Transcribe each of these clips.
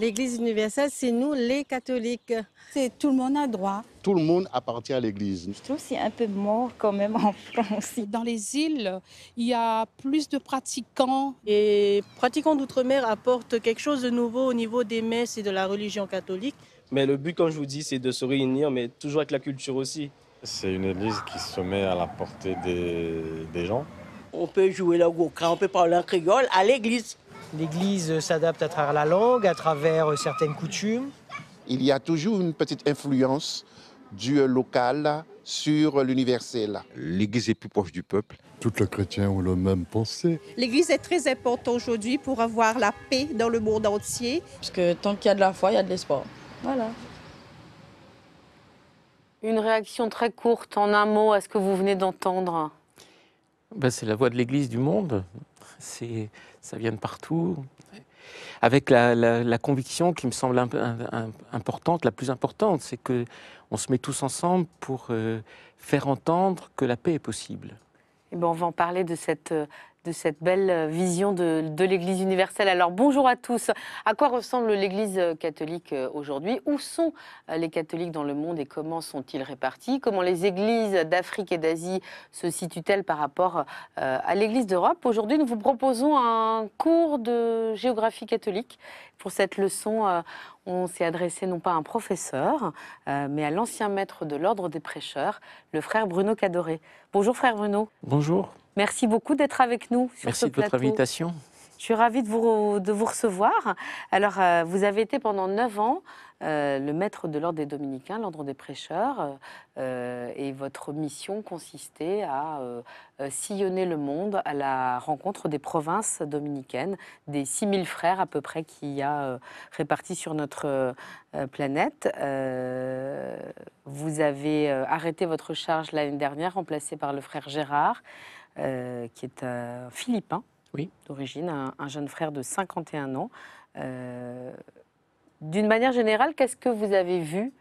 l'Église universelle, c'est nous les catholiques. Tout le monde a droit. Tout le monde appartient à l'Église. Je trouve que c'est un peu mort quand même en France. Dans les îles, il y a plus de pratiquants. Et pratiquants d'outre-mer apportent quelque chose de nouveau au niveau des messes et de la religion catholique. Mais le but, comme je vous dis, c'est de se réunir, mais toujours avec la culture aussi. C'est une église qui se met à la portée des gens. On peut jouer le goka, on peut parler en créole à l'église. L'église s'adapte à travers la langue, à travers certaines coutumes. Il y a toujours une petite influence du local sur l'universel. L'église est plus proche du peuple. Tous les chrétiens ont la même pensée. L'église est très importante aujourd'hui pour avoir la paix dans le monde entier. Parce que tant qu'il y a de la foi, il y a de l'espoir. Voilà. Une réaction très courte, en un mot, à ce que vous venez d'entendre. C'est la voix de l'Église du monde. Ça vient de partout. Avec la conviction qui me semble importante, la plus importante, c'est qu'on se met tous ensemble pour faire entendre que la paix est possible. Eh bien, on va en parler de cette belle vision de l'Église universelle. Alors, bonjour à tous. À quoi ressemble l'Église catholique aujourd'hui? Où sont les catholiques dans le monde et comment sont-ils répartis? Comment les églises d'Afrique et d'Asie se situent-elles par rapport à l'Église d'Europe? Aujourd'hui, nous vous proposons un cours de géographie catholique. Pour cette leçon, on s'est adressé non pas à un professeur, mais à l'ancien maître de l'ordre des prêcheurs, le frère Bruno Cadoré. Bonjour frère Bruno. Bonjour. Merci beaucoup d'être avec nous sur ce plateau. Merci de votre invitation. Je suis ravie de vous recevoir. Alors, vous avez été pendant 9 ans le maître de l'ordre des Dominicains, l'ordre des prêcheurs, et votre mission consistait à sillonner le monde à la rencontre des provinces dominicaines, des 6000 frères à peu près qu'il y a répartis sur notre planète. Vous avez arrêté votre charge l'année dernière, remplacé par le frère Gérard, qui est un Philippin, oui, d'origine, un jeune frère de 51 ans. D'une manière générale, qu'est-ce que vous avez vu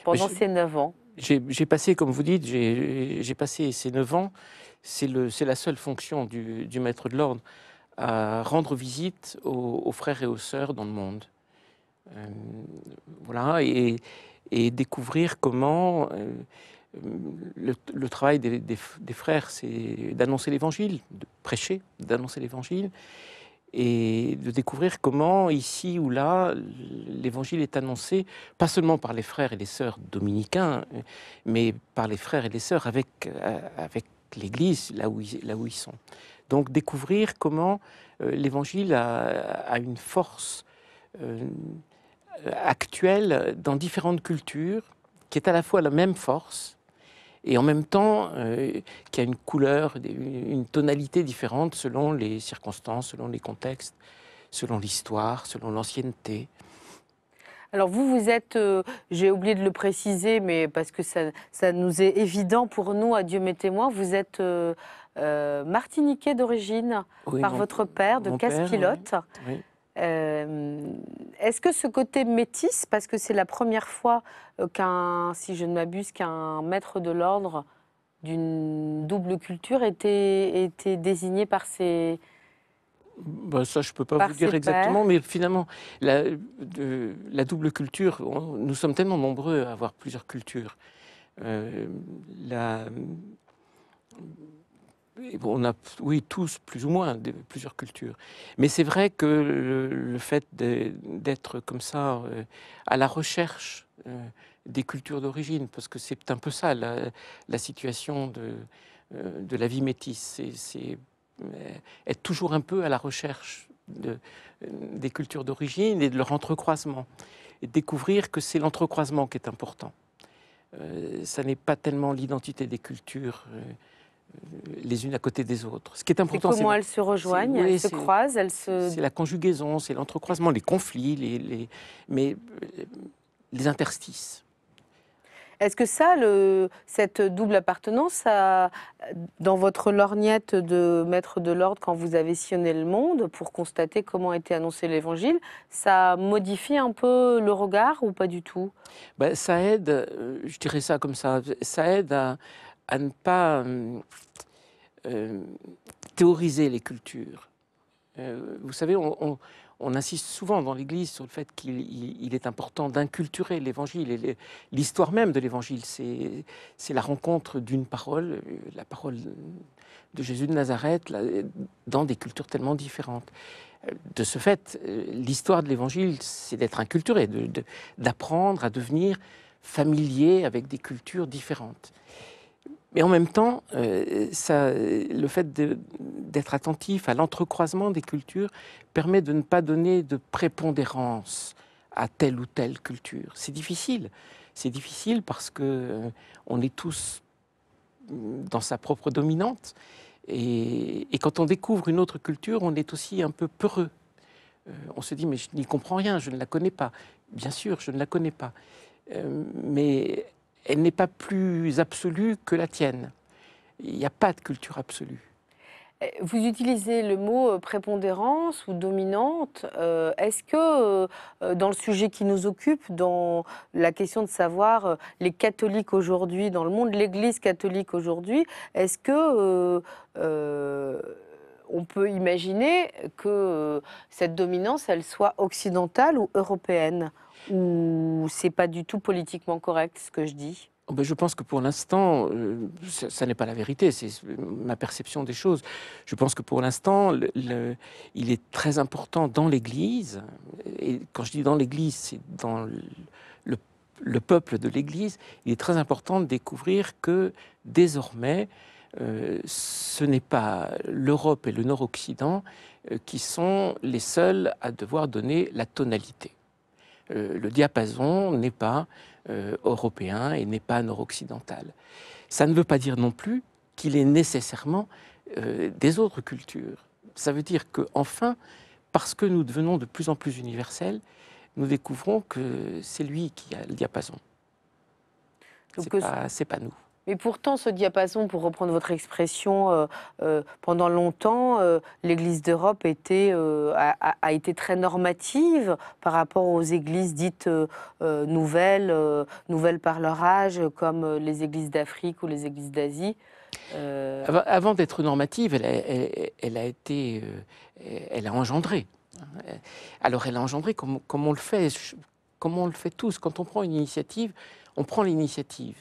pendant ces 9 ans? J'ai passé, comme vous dites, j'ai passé ces 9 ans, c'est la seule fonction du maître de l'ordre, à rendre visite aux frères et aux sœurs dans le monde. Voilà, et découvrir comment... Le travail des frères, c'est d'annoncer l'Évangile, de prêcher, d'annoncer l'Évangile, et de découvrir comment, ici ou là, l'Évangile est annoncé, pas seulement par les frères et les sœurs dominicains, mais par les frères et les sœurs avec l'Église, là où ils sont. Donc découvrir comment l'Évangile a une force actuelle dans différentes cultures, qui est à la fois la même force, et en même temps qui a une couleur, une tonalité différente selon les circonstances, selon les contextes, selon l'histoire, selon l'ancienneté. Alors vous êtes, j'ai oublié de le préciser, mais parce que ça nous est évident pour nous, à Dieu m'est témoin, vous êtes martiniquais d'origine, oui, par votre père, de Casse-Pilote. Oui, oui. Est-ce que ce côté métis, parce que c'est la première fois si je ne m'abuse, qu'un maître de l'ordre d'une double culture était désigné par ses... ça, je ne peux pas vous dire exactement, mais finalement, la double culture, nous sommes tellement nombreux à avoir plusieurs cultures. On a, oui, tous, plus ou moins, plusieurs cultures. Mais c'est vrai que le fait d'être comme ça, à la recherche des cultures d'origine, parce que c'est un peu ça, la situation de la vie métisse, c'est être toujours un peu à la recherche des cultures d'origine et de leur entrecroisement. Et découvrir que c'est l'entrecroisement qui est important. Ça n'est pas tellement l'identité des cultures les unes à côté des autres. Ce qui est important, c'est comment elles se rejoignent, elles se croisent, c'est la conjugaison, c'est l'entrecroisement, les conflits, mais les interstices. Est-ce que cette double appartenance, dans votre lorgnette de maître de l'ordre, quand vous avez sillonné le monde pour constater comment était annoncé l'Évangile, ça modifie un peu le regard ou pas du tout? Ça aide, je dirais ça comme ça aide à ne pas théoriser les cultures. Vous savez, on insiste souvent dans l'Église sur le fait qu'il est important d'inculturer l'Évangile. Et l'histoire même de l'Évangile, c'est la rencontre d'une parole, la parole de Jésus de Nazareth, dans des cultures tellement différentes. De ce fait, l'histoire de l'Évangile, c'est d'être inculturé, d'apprendre à devenir familier avec des cultures différentes. Mais en même temps, le fait d'être attentif à l'entrecroisement des cultures permet de ne pas donner de prépondérance à telle ou telle culture. C'est difficile. C'est difficile parce qu'on est tous dans sa propre dominante. Et quand on découvre une autre culture, on est aussi un peu peureux. On se dit, mais je n'y comprends rien, je ne la connais pas. Bien sûr, je ne la connais pas. Mais elle n'est pas plus absolue que la tienne. Il n'y a pas de culture absolue. Vous utilisez le mot prépondérance ou dominante. Est-ce que dans le sujet qui nous occupe, dans la question de savoir les catholiques aujourd'hui dans le monde, l'Église catholique aujourd'hui, est-ce que on peut imaginer que cette dominance, elle soit occidentale ou européenne? Ou c'est pas du tout politiquement correct ce que je dis? Je pense que pour l'instant, ça n'est pas la vérité, c'est ma perception des choses. Je pense que pour l'instant, il est très important dans l'Église, et quand je dis dans l'Église, c'est dans le peuple de l'Église, il est très important de découvrir que désormais, ce n'est pas l'Europe et le Nord-Occident qui sont les seuls à devoir donner la tonalité. Le diapason n'est pas européen et n'est pas nord-occidental. Ça ne veut pas dire non plus qu'il est nécessairement des autres cultures. Ça veut dire qu'enfin, parce que nous devenons de plus en plus universels, nous découvrons que c'est lui qui a le diapason. C'est pas nous. Mais pourtant, ce diapason, pour reprendre votre expression, pendant longtemps, l'Église d'Europe a été très normative par rapport aux églises dites nouvelles par leur âge, comme les églises d'Afrique ou les églises d'Asie. Avant d'être normative, elle a engendré. Alors, elle a engendré comme on le fait tous. Quand on prend une initiative, on prend l'initiative.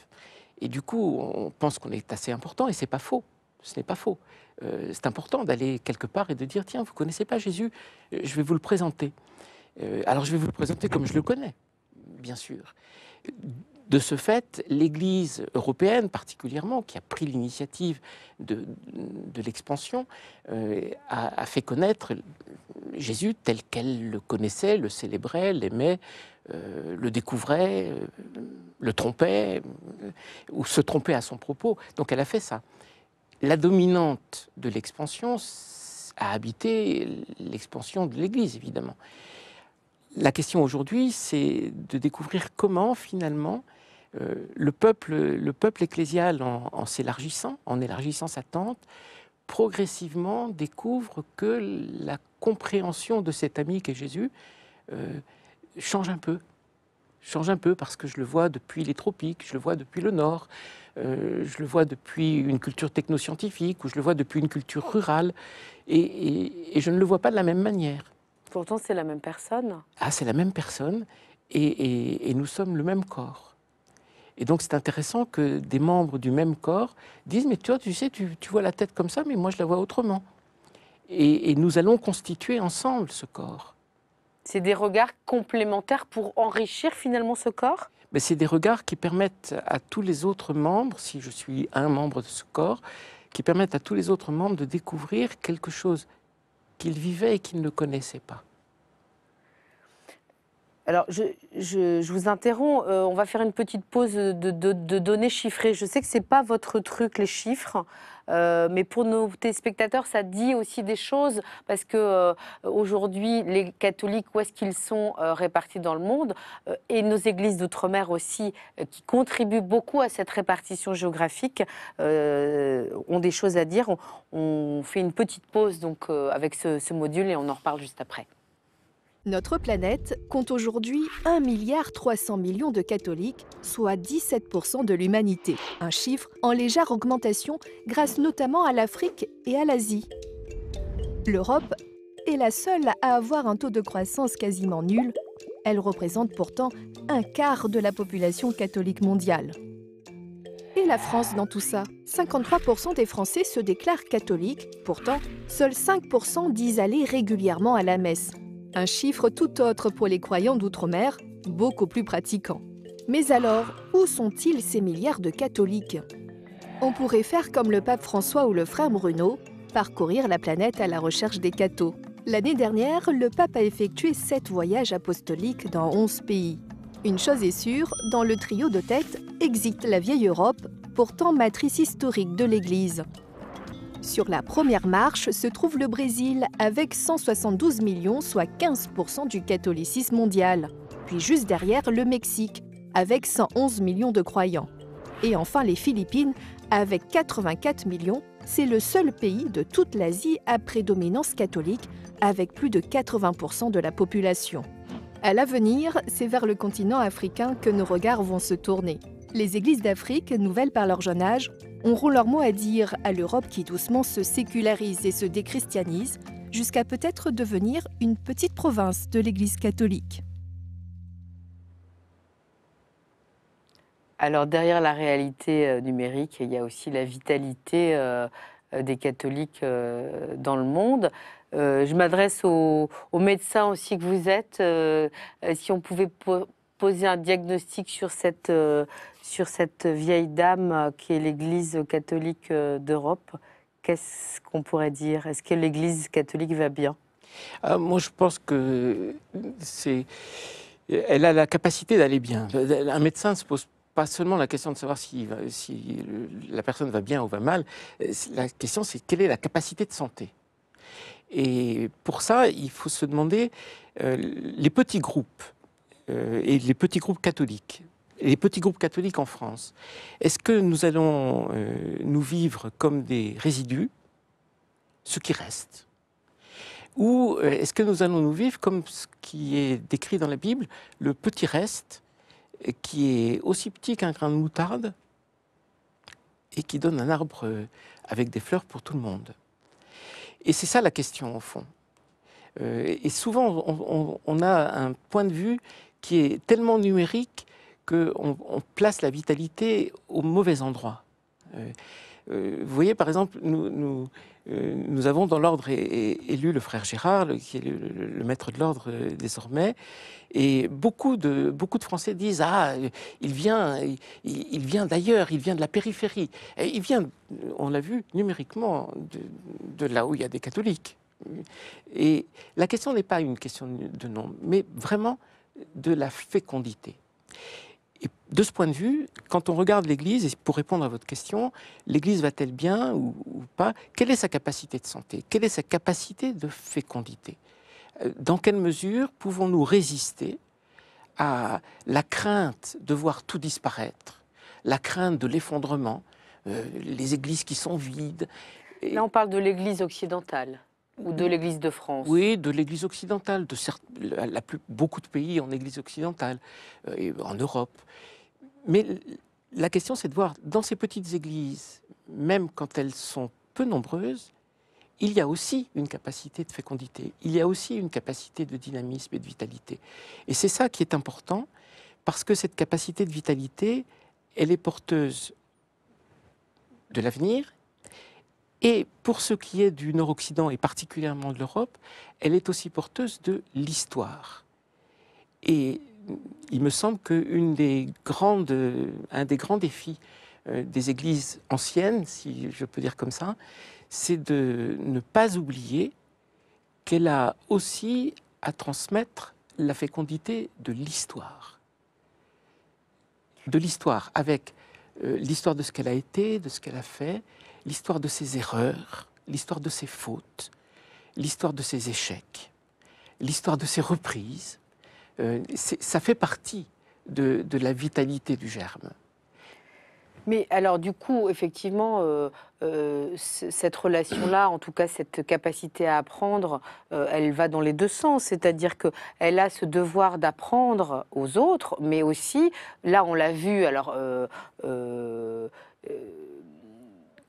Et du coup, on pense qu'on est assez important, et c'est pas faux. Ce n'est pas faux. C'est important d'aller quelque part et de dire, tiens, vous connaissez pas Jésus, je vais vous le présenter. Alors, je vais vous le présenter comme je le connais, bien sûr. De ce fait, l'Église européenne, particulièrement, qui a pris l'initiative de l'expansion, a fait connaître Jésus tel qu'elle le connaissait, le célébrait, l'aimait, le découvrait, le trompait, ou se trompait à son propos. Donc elle a fait ça. La dominante de l'expansion a habité l'expansion de l'Église, évidemment. La question aujourd'hui, c'est de découvrir comment, finalement, le peuple ecclésial, en s'élargissant, en élargissant sa tente, progressivement découvre que la compréhension de cet ami qu'est Jésus change un peu. Change un peu parce que je le vois depuis les tropiques, je le vois depuis le Nord, je le vois depuis une culture technoscientifique, ou je le vois depuis une culture rurale, et je ne le vois pas de la même manière. Pourtant, c'est la même personne. Ah, c'est la même personne, et nous sommes le même corps. Et donc, c'est intéressant que des membres du même corps disent « Mais toi, tu sais, tu vois la tête comme ça, mais moi, je la vois autrement. » Et nous allons constituer ensemble ce corps. C'est des regards complémentaires pour enrichir finalement ce corps? Mais c'est des regards qui permettent à tous les autres membres, si je suis un membre de ce corps, qui permettent à tous les autres membres de découvrir quelque chose qu'ils vivaient et qu'ils ne connaissaient pas. Alors, je vous interromps, on va faire une petite pause de données chiffrées. Je sais que ce n'est pas votre truc, les chiffres, mais pour nos téléspectateurs, ça dit aussi des choses, parce que aujourd'hui, les catholiques, où est-ce qu'ils sont répartis dans le monde, et nos églises d'outre-mer aussi, qui contribuent beaucoup à cette répartition géographique, ont des choses à dire. On fait une petite pause donc, avec ce module, et on en reparle juste après. Notre planète compte aujourd'hui 1,3 milliard de catholiques, soit 17% de l'humanité. Un chiffre en légère augmentation grâce notamment à l'Afrique et à l'Asie. L'Europe est la seule à avoir un taux de croissance quasiment nul. Elle représente pourtant un quart de la population catholique mondiale. Et la France dans tout ça? 53% des Français se déclarent catholiques, pourtant, seuls 5% disent aller régulièrement à la messe. Un chiffre tout autre pour les croyants d'outre-mer, beaucoup plus pratiquants. Mais alors, où sont-ils ces milliards de catholiques? On pourrait faire comme le pape François ou le frère Bruno, parcourir la planète à la recherche des cathos. L'année dernière, le pape a effectué 7 voyages apostoliques dans 11 pays. Une chose est sûre, dans le trio de tête, existe la vieille Europe, pourtant matrice historique de l'Église. Sur la première marche se trouve le Brésil, avec 172 millions, soit 15% du catholicisme mondial. Puis juste derrière, le Mexique, avec 111 millions de croyants. Et enfin les Philippines, avec 84 millions, c'est le seul pays de toute l'Asie à prédominance catholique, avec plus de 80% de la population. À l'avenir, c'est vers le continent africain que nos regards vont se tourner. Les églises d'Afrique, nouvelles par leur jeune âge, auront leur mot à dire à l'Europe qui doucement se sécularise et se déchristianise, jusqu'à peut-être devenir une petite province de l'Église catholique. Alors derrière la réalité numérique, il y a aussi la vitalité des catholiques dans le monde. Je m'adresse aux médecins aussi que vous êtes. Si on pouvait poser un diagnostic sur cette vieille dame qui est l'Église catholique d'Europe, qu'est-ce qu'on pourrait dire? Est-ce que l'Église catholique va bien? Moi, je pense que elle a la capacité d'aller bien. Un médecin ne se pose pas seulement la question de savoir si la personne va bien ou va mal. La question, c'est quelle est la capacité de santé. Et pour ça, il faut se demander les petits groupes et les petits groupes catholiques. Et les petits groupes catholiques en France, est-ce que nous allons nous vivre comme des résidus, ce qui reste? Ou est-ce que nous allons nous vivre comme ce qui est décrit dans la Bible, le petit reste, qui est aussi petit qu'un grain de moutarde et qui donne un arbre avec des fleurs pour tout le monde? Et c'est ça la question, au fond. Et souvent, on a un point de vue qui est tellement numérique qu'on place la vitalité au mauvais endroit. Vous voyez, par exemple, nous avons dans l'ordre élu le frère Gérard, qui est le maître de l'ordre désormais, et beaucoup de Français disent « Ah, il vient d'ailleurs, il vient de la périphérie. » Il vient, on l'a vu, numériquement, de là où il y a des catholiques. Et la question n'est pas une question de nombre, mais vraiment de la fécondité. Et de ce point de vue, quand on regarde l'Église, et pour répondre à votre question, l'Église va-t-elle bien ou pas? Quelle est sa capacité de santé? Quelle est sa capacité de fécondité? Dans quelle mesure pouvons-nous résister à la crainte de voir tout disparaître, la crainte de l'effondrement, les églises qui sont vides? Là, on parle de l'Église occidentale. Ou de l'Église de France? Oui, de l'Église occidentale, beaucoup de pays en Église occidentale, en Europe. Mais la question, c'est de voir, dans ces petites églises, même quand elles sont peu nombreuses, il y a aussi une capacité de fécondité, il y a aussi une capacité de dynamisme et de vitalité. Et c'est ça qui est important, parce que cette capacité de vitalité, elle est porteuse de l'avenir. Et pour ce qui est du Nord-Occident et particulièrement de l'Europe, elle est aussi porteuse de l'histoire. Et il me semble qu'un des grands défis des églises anciennes, si je peux dire comme ça, c'est de ne pas oublier qu'elle a aussi à transmettre la fécondité de l'histoire. De l'histoire, avec l'histoire de ce qu'elle a été, de ce qu'elle a fait, l'histoire de ses erreurs, l'histoire de ses fautes, l'histoire de ses échecs, l'histoire de ses reprises. Ça fait partie de la vitalité du germe. Mais alors du coup, effectivement, cette relation-là, en tout cas cette capacité à apprendre, elle va dans les deux sens. C'est-à-dire qu'elle a ce devoir d'apprendre aux autres, mais aussi, là on l'a vu, alors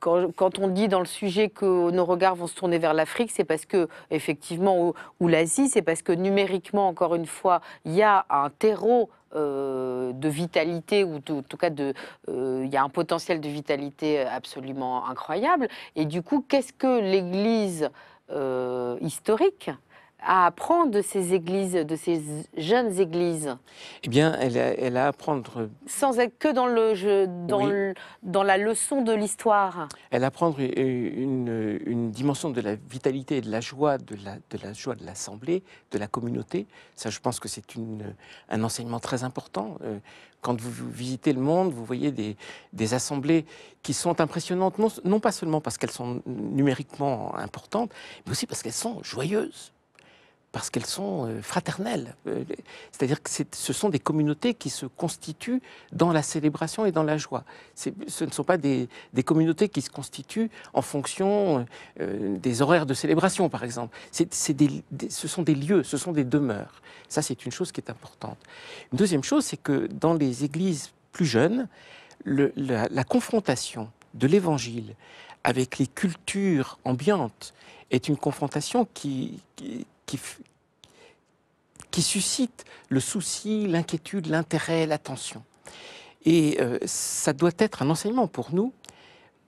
quand on dit dans le sujet que nos regards vont se tourner vers l'Afrique, c'est parce que, effectivement, ou l'Asie, c'est parce que numériquement, encore une fois, il y a un terreau de vitalité, ou en tout cas, il y a un potentiel de vitalité absolument incroyable. Et du coup, qu'est-ce que l'Église historique à apprendre de ces églises, de ces jeunes églises? Eh bien, elle a à apprendre... Sans être que dans la leçon de l'histoire. Elle a à apprendre une dimension de la vitalité et de la joie de l'Assemblée, de la communauté. Ça, je pense que c'est un enseignement très important. Quand vous visitez le monde, vous voyez des assemblées qui sont impressionnantes, non pas seulement parce qu'elles sont numériquement importantes, mais aussi parce qu'elles sont joyeuses, parce qu'elles sont fraternelles. C'est-à-dire que ce sont des communautés qui se constituent dans la célébration et dans la joie. Ce ne sont pas des communautés qui se constituent en fonction des horaires de célébration, par exemple. Ce sont des lieux, ce sont des demeures. Ça, c'est une chose qui est importante. Une deuxième chose, c'est que dans les églises plus jeunes, la confrontation de l'Évangile avec les cultures ambiantes est une confrontation qui suscite le souci, l'inquiétude, l'intérêt, l'attention. Et ça doit être un enseignement pour nous,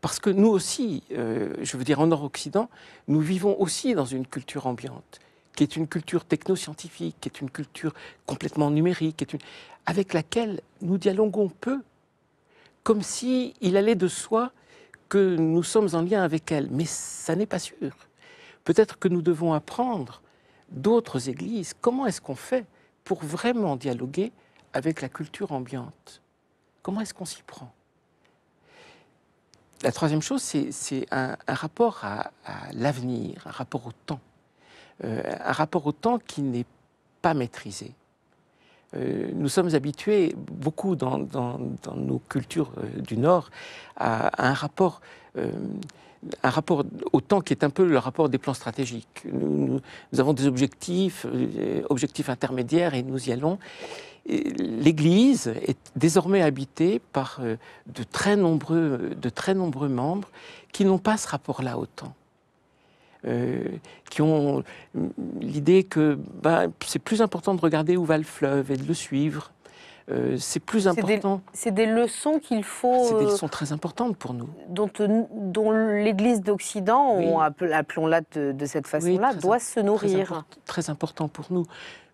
parce que nous aussi, je veux dire en Nord-Occident, nous vivons aussi dans une culture ambiante, qui est une culture technoscientifique, qui est une culture complètement numérique, avec laquelle nous dialoguons peu, comme si il allait de soi que nous sommes en lien avec elle. Mais ça n'est pas sûr. Peut-être que nous devons apprendre d'autres églises. Comment est-ce qu'on fait pour vraiment dialoguer avec la culture ambiante? Comment est-ce qu'on s'y prend? La troisième chose, c'est un rapport à l'avenir, un rapport au temps. Un rapport au temps qui n'est pas maîtrisé. Nous sommes habitués, beaucoup dans nos cultures du Nord, à un rapport au temps qui est un peu le rapport des plans stratégiques. Nous avons des objectifs intermédiaires et nous y allons. L'Église est désormais habitée par de très nombreux membres qui n'ont pas ce rapport-là au temps. Qui ont l'idée que c'est plus important de regarder où va le fleuve et de le suivre. C'est plus important. C'est des leçons qu'il faut... C'est des leçons très importantes pour nous. Dont l'Église d'Occident, oui. appelons-la de cette façon-là, doit se nourrir. Très important pour nous.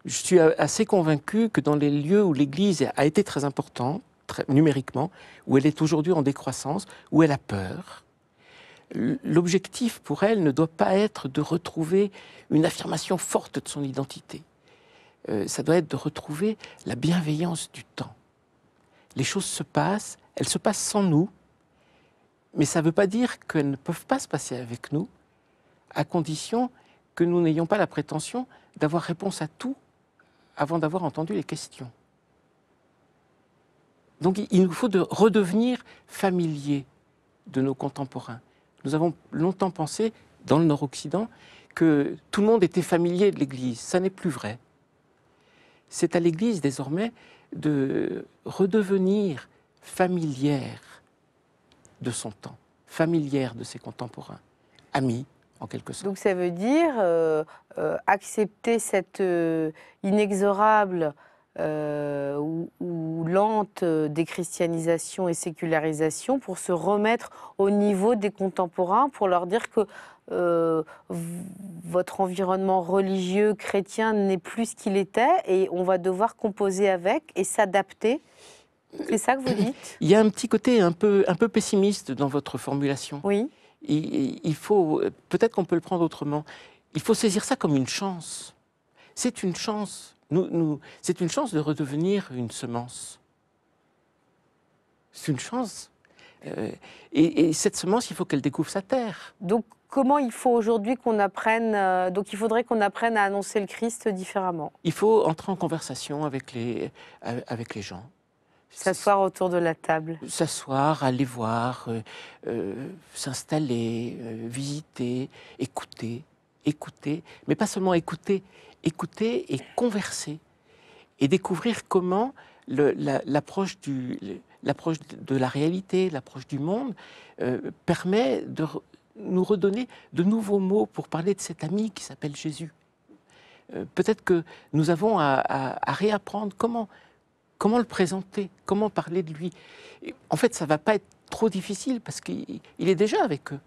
Je suis assez convaincu que dans les lieux où l'Église a été très importante, numériquement, où elle est aujourd'hui en décroissance, où elle a peur, l'objectif pour elle ne doit pas être de retrouver une affirmation forte de son identité. Ça doit être de retrouver la bienveillance du temps. Les choses se passent, elles se passent sans nous, mais ça ne veut pas dire qu'elles ne peuvent pas se passer avec nous, à condition que nous n'ayons pas la prétention d'avoir réponse à tout avant d'avoir entendu les questions. Donc il nous faut redevenir familiers de nos contemporains. Nous avons longtemps pensé, dans le Nord-Occident, que tout le monde était familier de l'Église. Ça n'est plus vrai. C'est à l'Église, désormais, de redevenir familière de son temps, familière de ses contemporains, amie, en quelque sorte. Donc ça veut dire accepter cette inexorable ou lente déchristianisation et sécularisation pour se remettre au niveau des contemporains, pour leur dire que votre environnement religieux chrétien n'est plus ce qu'il était et on va devoir composer avec et s'adapter. C'est ça que vous dites? Il y a un petit côté un peu pessimiste dans votre formulation. Oui. Il faut, peut-être qu'on peut le prendre autrement, il faut saisir ça comme une chance. C'est une chance. C'est une chance de redevenir une semence. C'est une chance. Et cette semence, il faut qu'elle découvre sa terre. Donc, comment il faut aujourd'hui qu'on apprenne donc, il faudrait qu'on apprenne à annoncer le Christ différemment. Il faut entrer en conversation avec les gens. S'asseoir autour de la table. S'asseoir, aller voir, s'installer, visiter, écouter, mais pas seulement écouter et converser, et découvrir comment l'approche l'approche de la réalité, l'approche du monde, permet de nous redonner de nouveaux mots pour parler de cet ami qui s'appelle Jésus. Peut-être que nous avons à réapprendre comment le présenter, comment parler de lui. Et en fait, ça ne va pas être trop difficile parce qu'il est déjà avec eux.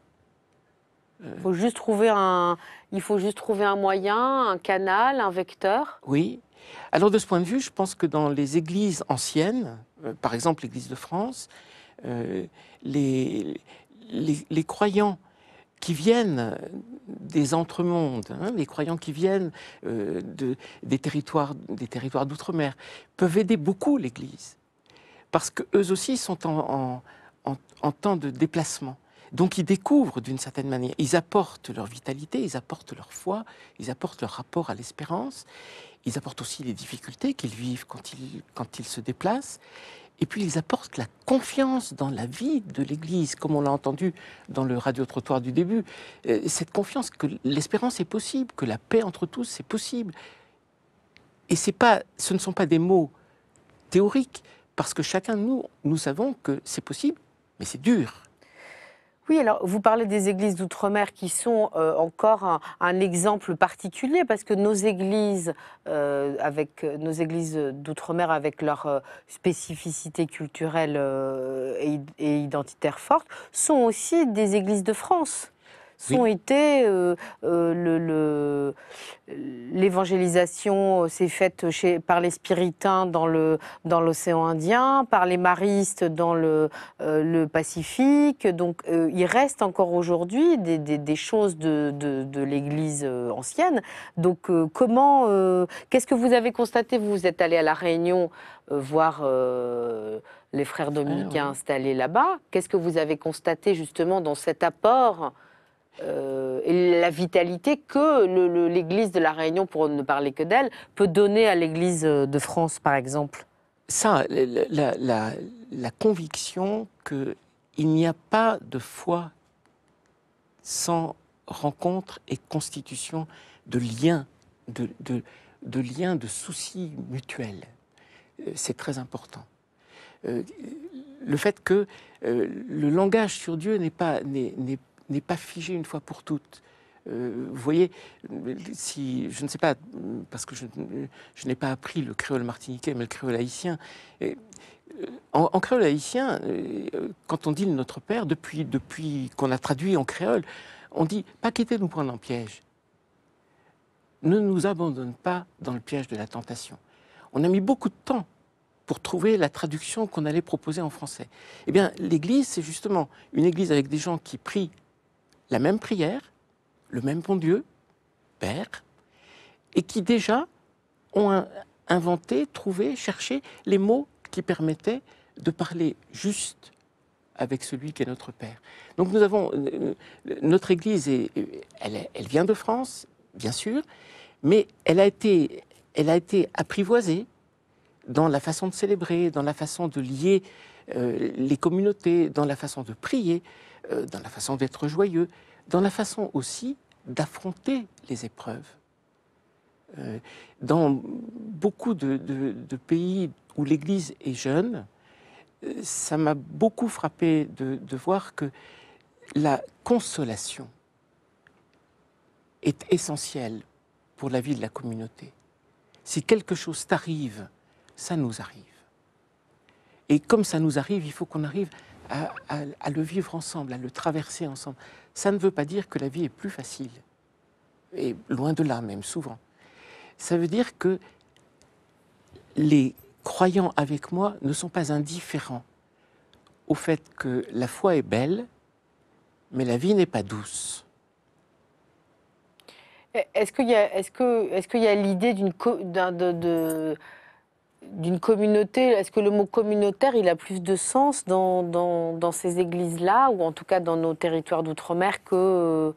Il faut juste trouver un moyen, un canal, un vecteur. Oui. Alors de ce point de vue, je pense que dans les églises anciennes, par exemple l'Église de France, les croyants qui viennent des entremondes, les croyants qui viennent des territoires d'outre-mer, peuvent aider beaucoup l'Église, parce qu'eux aussi sont en temps de déplacement. Donc ils découvrent d'une certaine manière, ils apportent leur vitalité, ils apportent leur foi, ils apportent leur rapport à l'espérance, ils apportent aussi les difficultés qu'ils vivent quand ils se déplacent, et puis ils apportent la confiance dans la vie de l'Église, comme on l'a entendu dans le radio-trottoir du début, cette confiance que l'espérance est possible, que la paix entre tous c'est possible. Et ce ne sont pas des mots théoriques, parce que chacun de nous savons que c'est possible, mais c'est dur. Oui, alors vous parlez des églises d'outre-mer qui sont encore un exemple particulier parce que nos églises d'outre-mer avec leur spécificité culturelle et identitaire forte sont aussi des églises de France. Sont été l'évangélisation s'est faite par les spiritains dans l'océan Indien, par les maristes dans le Pacifique. Donc il reste encore aujourd'hui des choses de l'Église ancienne. Donc qu'est-ce que vous avez constaté? Vous êtes allé à La Réunion voir les frères dominicains installés là-bas. Qu'est-ce que vous avez constaté justement dans cet apport et la vitalité que l'Église de La Réunion, pour ne parler que d'elle, peut donner à l'Église de France, par exemple? Ça, la conviction qu'il n'y a pas de foi sans rencontre et constitution de liens, de liens, de soucis mutuels. C'est très important. Le fait que le langage sur Dieu n'est pas figé une fois pour toutes. Vous voyez, si je ne sais pas, parce que je n'ai pas appris le créole martiniquais, mais le créole haïtien. En créole haïtien, quand on dit le Notre Père, depuis qu'on a traduit en créole, on dit « pas quitter nous prendre en piège ». Ne nous abandonne pas dans le piège de la tentation. On a mis beaucoup de temps pour trouver la traduction qu'on allait proposer en français. Eh bien, l'Église, c'est justement une Église avec des gens qui prient la même prière, le même bon Dieu, Père, et qui déjà ont inventé, trouvé, cherché les mots qui permettaient de parler juste avec celui qui est notre Père. Donc nous avons, notre Église, elle vient de France, bien sûr, mais elle a été apprivoisée dans la façon de célébrer, dans la façon de lier les communautés, dans la façon de prier, dans la façon d'être joyeux, dans la façon aussi d'affronter les épreuves. Dans beaucoup de pays où l'Église est jeune, ça m'a beaucoup frappé de voir que la consolation est essentielle pour la vie de la communauté. Si quelque chose t'arrive, ça nous arrive. Et comme ça nous arrive, il faut qu'on arrive à le vivre ensemble, à le traverser ensemble. Ça ne veut pas dire que la vie est plus facile, et loin de là même, souvent. Ça veut dire que les croyants avec moi ne sont pas indifférents au fait que la foi est belle, mais la vie n'est pas douce. Est-ce qu'il y a l'idée d'une communauté? Est-ce que le mot communautaire, il a plus de sens dans ces églises-là, ou en tout cas dans nos territoires d'outre-mer, que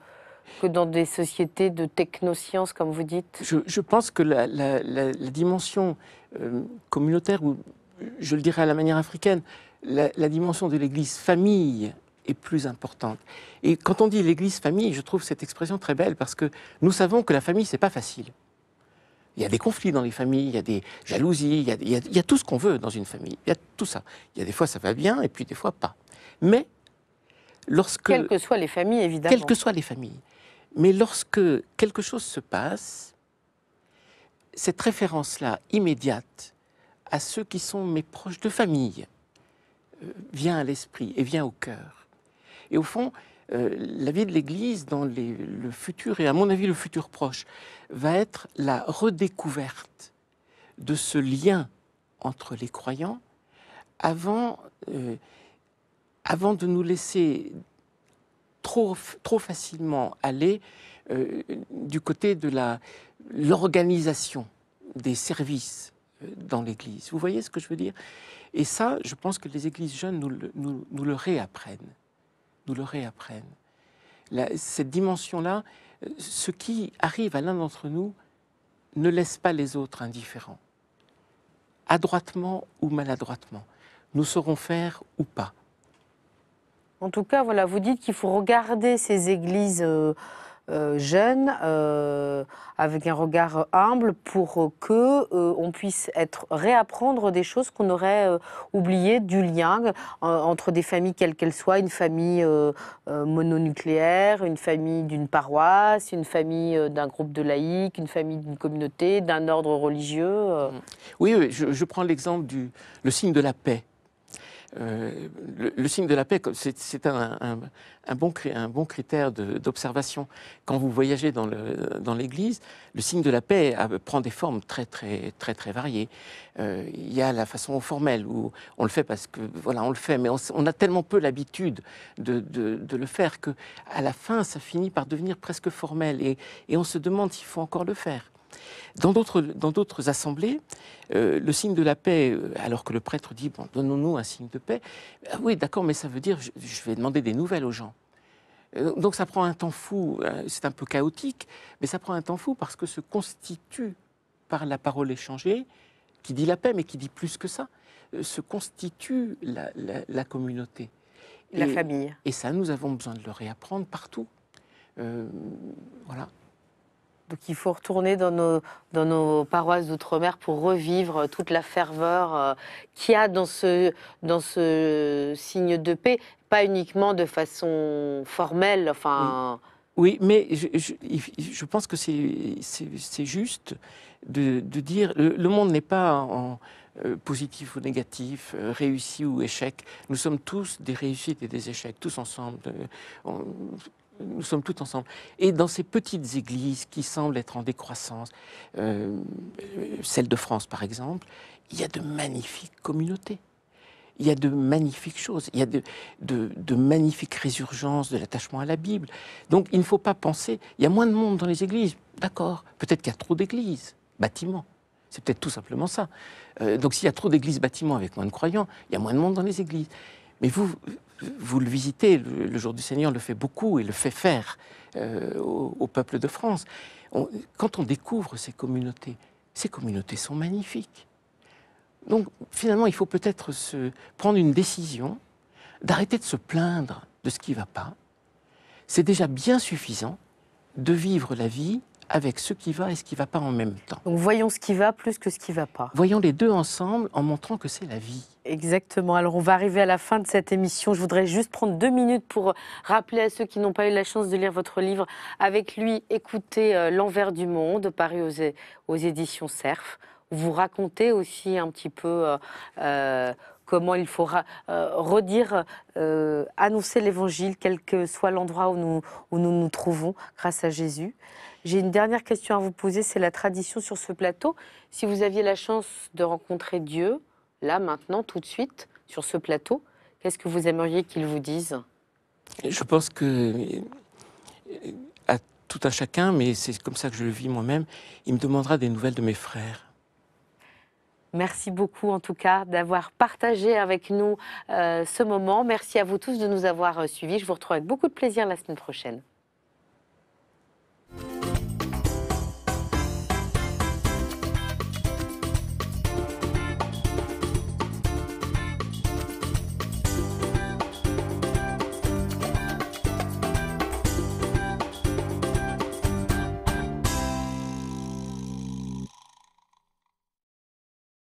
dans des sociétés de technosciences, comme vous dites? Je pense que la dimension communautaire, ou je le dirais à la manière africaine, la dimension de l'église famille est plus importante. Et quand on dit l'église famille, je trouve cette expression très belle, parce que nous savons que la famille, c'est pas facile. Il y a des conflits dans les familles, il y a des jalousies, il y a tout ce qu'on veut dans une famille. Il y a tout ça. Il y a des fois ça va bien et puis des fois pas. Mais lorsque... Quelles que soient les familles, évidemment. Quelles que soient les familles. Mais lorsque quelque chose se passe, cette référence-là immédiate à ceux qui sont mes proches de famille vient à l'esprit et vient au cœur. Et au fond, la vie de l'Église dans le futur, et à mon avis le futur proche, va être la redécouverte de ce lien entre les croyants avant de nous laisser trop facilement aller du côté de l'organisation des services dans l'Église. Vous voyez ce que je veux dire? Et ça, je pense que les églises jeunes nous le réapprennent. Nous le réapprennent. Cette dimension-là, ce qui arrive à l'un d'entre nous ne laisse pas les autres indifférents. Adroitement ou maladroitement, nous saurons faire ou pas. En tout cas, voilà, vous dites qu'il faut regarder ces églises jeunes avec un regard humble pour que on puisse réapprendre des choses qu'on aurait oubliées, du lien entre des familles quelles qu'elles soient, une famille mononucléaire, une famille d'une paroisse, une famille d'un groupe de laïcs, une famille d'une communauté, d'un ordre religieux. Oui, je prends l'exemple le signe de la paix. Le signe de la paix, c'est un bon critère d'observation. Quand vous voyagez dans l'Église, le signe de la paix prend des formes très variées. Il y a la façon formelle où on le fait parce que voilà, on le fait, mais on a tellement peu l'habitude de le faire que à la fin, ça finit par devenir presque formel et on se demande s'il faut encore le faire. Dans d'autres assemblées, le signe de la paix, alors que le prêtre dit bon, donnons-nous un signe de paix, oui, d'accord, mais ça veut dire je vais demander des nouvelles aux gens. Donc ça prend un temps fou, c'est un peu chaotique, mais ça prend un temps fou parce que se constitue par la parole échangée, qui dit la paix, mais qui dit plus que ça, se constitue la communauté. La famille. Et ça, nous avons besoin de le réapprendre partout. Voilà. Donc il faut retourner dans nos paroisses d'outre-mer pour revivre toute la ferveur qu'il y a dans ce signe de paix, pas uniquement de façon formelle. Enfin... Oui, mais je pense que c'est juste de dire le monde n'est pas en positif ou négatif, réussi ou échec. Nous sommes tous des réussites et des échecs, tous ensemble. Nous sommes tous ensemble. Et dans ces petites églises qui semblent être en décroissance, celle de France par exemple, il y a de magnifiques communautés. Il y a de magnifiques choses. Il y a de magnifiques résurgences de l'attachement à la Bible. Donc il ne faut pas penser... Il y a moins de monde dans les églises. D'accord. Peut-être qu'il y a trop d'églises, bâtiments. C'est peut-être tout simplement ça. Donc s'il y a trop d'églises, bâtiments avec moins de croyants, il y a moins de monde dans les églises. Mais vous le visitez, le jour du Seigneur le fait beaucoup et le fait faire au peuple de France. Quand on découvre ces communautés sont magnifiques. Donc finalement, il faut peut-être prendre une décision d'arrêter de se plaindre de ce qui ne va pas. C'est déjà bien suffisant de vivre la vie avec ce qui va et ce qui ne va pas en même temps. Donc voyons ce qui va plus que ce qui ne va pas. Voyons les deux ensemble en montrant que c'est la vie. Exactement. Alors on va arriver à la fin de cette émission. Je voudrais juste prendre 2 minutes pour rappeler à ceux qui n'ont pas eu la chance de lire votre livre avec lui, écoutez L'envers du monde, paru aux éditions Cerf. Vous racontez aussi un petit peu comment il faut redire, annoncer l'Évangile, quel que soit l'endroit où nous nous trouvons, grâce à Jésus. J'ai une dernière question à vous poser, c'est la tradition sur ce plateau. Si vous aviez la chance de rencontrer Dieu, là, maintenant, tout de suite, sur ce plateau, qu'est-ce que vous aimeriez qu'il vous dise? Je pense que, à tout un chacun, mais c'est comme ça que je le vis moi-même, il me demandera des nouvelles de mes frères. Merci beaucoup, en tout cas, d'avoir partagé avec nous ce moment. Merci à vous tous de nous avoir suivis. Je vous retrouve avec beaucoup de plaisir la semaine prochaine.